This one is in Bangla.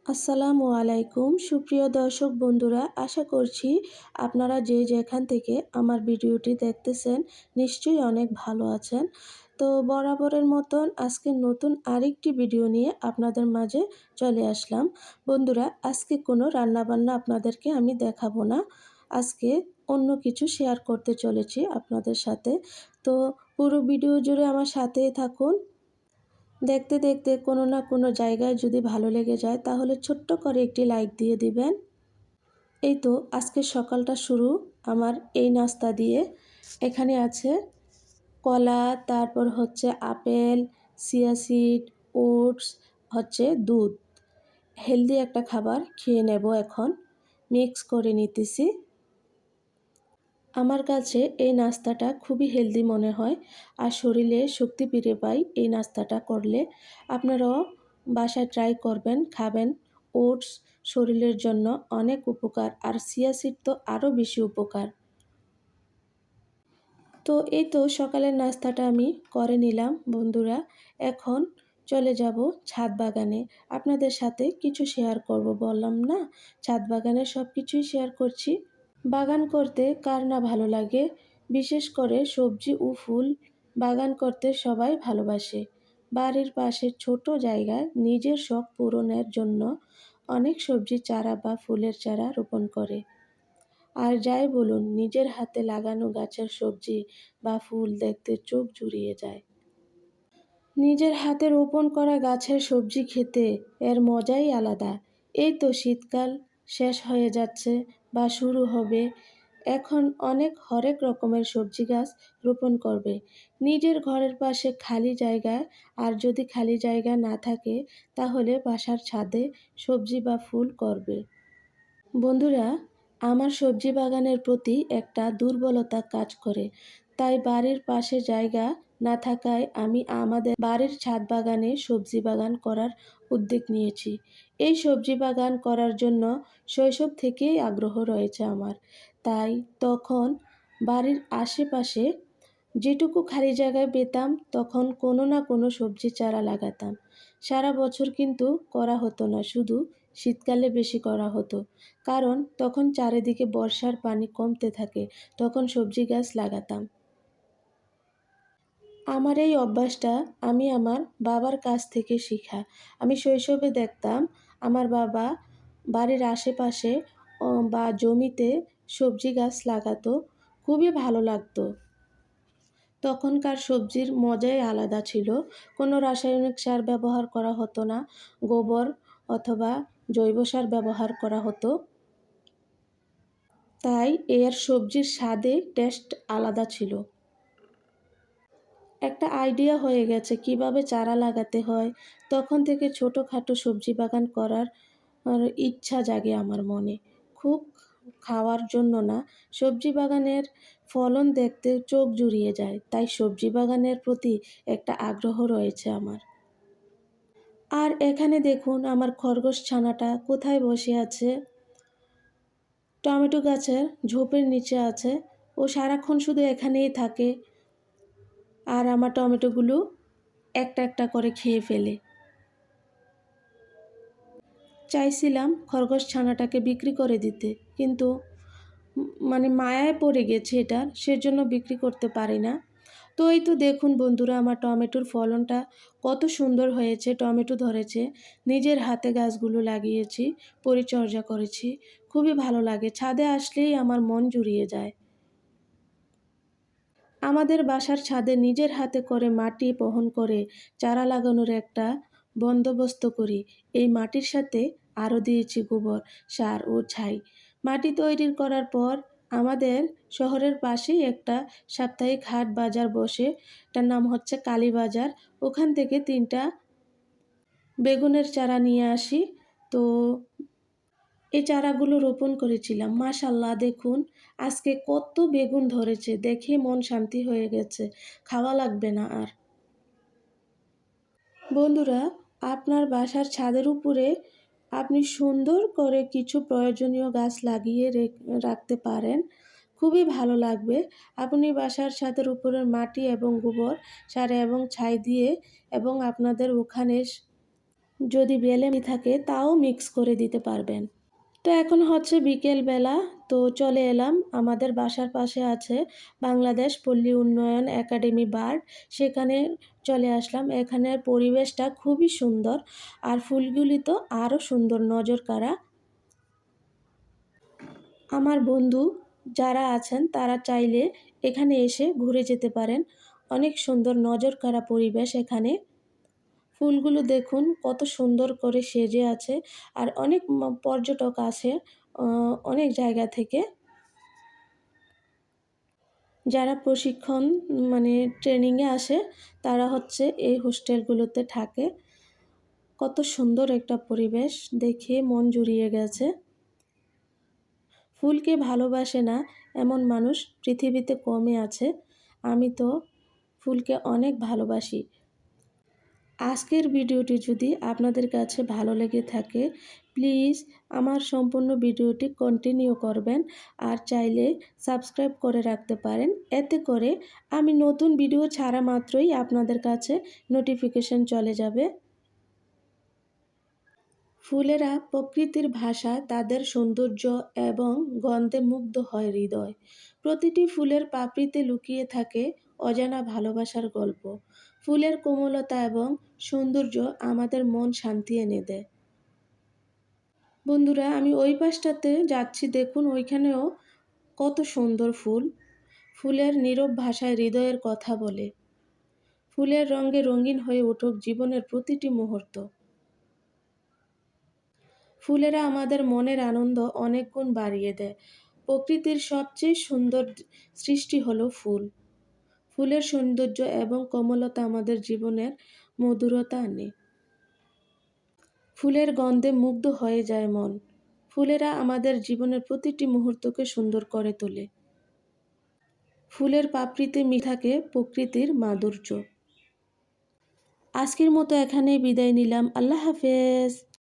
আসসালামু আলাইকুম সুপ্রিয় দর্শক বন্ধুরা, আশা করছি আপনারা যে যেখান থেকে আমার ভিডিওটি দেখতেছেন নিশ্চয়ই অনেক ভালো আছেন। তো বরাবরের মতন আজকে নতুন আরেকটি ভিডিও নিয়ে আপনাদের মাঝে চলে আসলাম। বন্ধুরা, আজকে কোনো রান্নাবান্না আপনাদেরকে আমি দেখাবো না, আজকে অন্য কিছু শেয়ার করতে চলেছি আপনাদের সাথে। তো পুরো ভিডিও জুড়ে আমার সাথেই থাকুন। দেখতে দেখতে কোনো না কোনো জায়গায় যদি ভালো লেগে যায় তাহলে ছোট্ট করে একটি লাইক দিয়ে দিবেন। এই তো আজকে সকালটা শুরু আমার এই নাস্তা দিয়ে। এখানে আছে কলা, তারপর হচ্ছে আপেল, চিয়া সিড, ওটস, হচ্ছে দুধ। হেলদি একটা খাবার খেয়ে নেব এখন, মিক্স করে নিতেছি। আমার কাছে এই নাস্তাটা খুবই হেলদি মনে হয় আর শরীরে শক্তি ফিরে পাই এই নাস্তাটা করলে। আপনারাও বাসায় ট্রাই করবেন, খাবেন। ওটস শরীরের জন্য অনেক উপকার আর চিয়া সিড তো আরও বেশি উপকার। তো এই তো সকালের নাস্তাটা আমি করে নিলাম বন্ধুরা। এখন চলে যাব ছাদ বাগানে, আপনাদের সাথে কিছু শেয়ার করব। বললাম না, ছাদ বাগানে সব কিছুই শেয়ার করছি। বাগান করতে কার না ভালো লাগে, বিশেষ করে সবজি ও ফুল বাগান করতে সবাই ভালোবাসে। বাড়ির পাশে ছোট জায়গায় নিজের শখ পূরণের জন্য অনেক সবজি চারা বা ফুলের চারা রোপণ করে। আর যাই বলুন, নিজের হাতে লাগানো গাছের সবজি বা ফুল দেখতে চোখ জুড়িয়ে যায়। নিজের হাতে রোপণ করা গাছের সবজি খেতে এর মজাই আলাদা। এই তো শীতকাল শেষ হয়ে যাচ্ছে বা শুরু হবে, এখন অনেক হরেক রকমের সবজি গাছ রোপণ করবে নিজের ঘরের পাশে খালি জায়গায়। আর যদি খালি জায়গা না থাকে তাহলে বাসার ছাদে সবজি বা ফুল করবে। বন্ধুরা, আমার সবজি বাগানের প্রতি একটা দুর্বলতা কাজ করে, তাই বাড়ির পাশে জায়গা না থাকায় আমি আমাদের বাড়ির ছাদ বাগানে সবজি বাগান করার উদ্যোগ নিয়েছি। এই সবজি বাগান করার জন্য শৈশব থেকেই আগ্রহ রয়েছে আমার। তাই তখন বাড়ির আশেপাশে যেটুকু খালি জায়গায় পেতাম তখন কোনো না কোনো সবজি চারা লাগাতাম। সারা বছর কিন্তু করা হতো না, শুধু শীতকালে বেশি করা হতো, কারণ তখন চারিদিকে বর্ষার পানি কমতে থাকে, তখন সবজি গাছ লাগাতাম। আমার এই অভ্যাসটা আমি আমার বাবার কাছ থেকে শিখা। আমি শৈশবে দেখতাম আমার বাবা বাড়ির আশেপাশে বা জমিতে সবজি গাছ লাগাতো, খুবই ভালো লাগতো। তখনকার সবজির মজাই আলাদা ছিল। কোনো রাসায়নিক সার ব্যবহার করা হতো না, গোবর অথবা জৈব সার ব্যবহার করা হতো। তাই এর সবজির স্বাদে টেস্ট আলাদা ছিল। একটা আইডিয়া হয়ে গেছে কিভাবে চারা লাগাতে হয়। তখন থেকে ছোটোখাটো সবজি বাগান করার ইচ্ছা জাগে আমার মনে। খুব খাওয়ার জন্য না, সবজি বাগানের ফলন দেখতে চোখ জুড়িয়ে যায়, তাই সবজি বাগানের প্রতি একটা আগ্রহ রয়েছে আমার। আর এখানে দেখুন আমার খরগোশ ছানাটা কোথায় বসে আছে। টমেটো গাছের ঝোপের নিচে আছে, ও সারাক্ষণ শুধু এখানেই থাকে আর আমার টমেটোগুলো একটা একটা করে খেয়ে ফেলে। চাইছিলাম খরগোশ ছানাটাকে বিক্রি করে দিতে, কিন্তু মানে মায়ায় পড়ে গেছে এটার, সেজন্য বিক্রি করতে পারি না। তো এই তো দেখুন বন্ধুরা, আমার টমেটোর ফলনটা কত সুন্দর হয়েছে। টমেটো ধরেছে, নিজের হাতে গাছগুলো লাগিয়েছি, পরিচর্যা করেছি, খুবই ভালো লাগে। ছাদে আসলেই আমার মন জুড়িয়ে যায়। আমাদের বাসার ছাদে নিজের হাতে করে মাটি বহন করে চারা লাগানোর একটা বন্দোবস্ত করি। এই মাটির সাথে আরও দিয়েছি গোবর, সার ও ছাই। মাটি তৈরি করার পর আমাদের শহরের পাশেই একটা সাপ্তাহিক হাট বাজার বসে, এটার নাম হচ্ছে কালী বাজার। ওখান থেকে 3টা বেগুনের চারা নিয়ে আসি। তো এই চারাগুলো রোপণ করেছিলাম, মাশাল্লাহ দেখুন আজকে কত বেগুন ধরেছে, দেখে মন শান্তি হয়ে গেছে, খাওয়া লাগবে না আর। বন্ধুরা, আপনার বাসার ছাদের উপরে আপনি সুন্দর করে কিছু প্রয়োজনীয় গাছ লাগিয়ে রাখতে পারেন, খুবই ভালো লাগবে। আপনি বাসার ছাদের উপরের মাটি এবং গোবর সার এবং ছাই দিয়ে এবং আপনাদের ওখানে যদি বেলে থাকে তাও মিক্স করে দিতে পারবেন। তো এখন হচ্ছে বিকেলবেলা, তো চলে এলাম আমাদের বাসার পাশে আছে বাংলাদেশ পল্লী উন্নয়ন একাডেমি বার্ড, সেখানে চলে আসলাম। এখানের পরিবেশটা খুবই সুন্দর আর ফুলগুলি তো আরও সুন্দর, নজর কাড়া। আমার বন্ধু যারা আছেন তারা চাইলে এখানে এসে ঘুরে যেতে পারেন। অনেক সুন্দর নজর কাড়া পরিবেশ এখানে। ফুলগুলো দেখুন কত সুন্দর করে সেজে আছে, আর অনেক পর্যটক আসে অনেক জায়গা থেকে, যারা প্রশিক্ষণ মানে ট্রেনিংয়ে আসে তারা হচ্ছে এই হোস্টেলগুলোতে থাকে। কত সুন্দর একটা পরিবেশ, দেখে মন জুড়িয়ে গেছে। ফুলকে ভালোবাসে না এমন মানুষ পৃথিবীতে কমই আছে। আমি তো ফুলকে অনেক ভালোবাসি। আজকের ভিডিওটি যদি আপনাদের কাছে ভালো লেগে থাকে, প্লিজ আমার সম্পূর্ণ ভিডিওটি কন্টিনিউ করবেন, আর চাইলে সাবস্ক্রাইব করে রাখতে পারেন। এতে করে আমি নতুন ভিডিও ছাড়া মাত্রই আপনাদের কাছে নোটিফিকেশন চলে যাবে। ফুলেরা প্রকৃতির ভাষা, তাদের সৌন্দর্য এবং গন্ধে মুগ্ধ হয় হৃদয়। প্রতিটি ফুলের পাপড়িতে লুকিয়ে থাকে অজানা ভালোবাসার গল্প। ফুলের কোমলতা এবং সৌন্দর্য আমাদের মন শান্তি এনে দেয়। বন্ধুরা, আমি ওই পাশটাতে যাচ্ছি, দেখুন ওইখানেও কত সুন্দর ফুল। ফুলের নীরব ভাষায় হৃদয়ের কথা বলে। ফুলের রঙে রঙিন হয়ে উঠুক জীবনের প্রতিটি মুহূর্ত। ফুলেরা আমাদের মনের আনন্দ অনেক গুণ বাড়িয়ে দেয়। প্রকৃতির সবচেয়ে সুন্দর সৃষ্টি হলো ফুল। ফুলের সৌন্দর্য এবং কোমলতা আমাদের জীবনের মধুরতা আনে। ফুলের গন্ধে মুগ্ধ হয়ে যায় মন। ফুলেরা আমাদের জীবনের প্রতিটি মুহূর্তকে সুন্দর করে তোলে। ফুলের পাপড়িতে থাকে প্রকৃতির মাধুর্য। আজকের মতো এখানেই বিদায় নিলাম। আল্লাহ হাফেজ।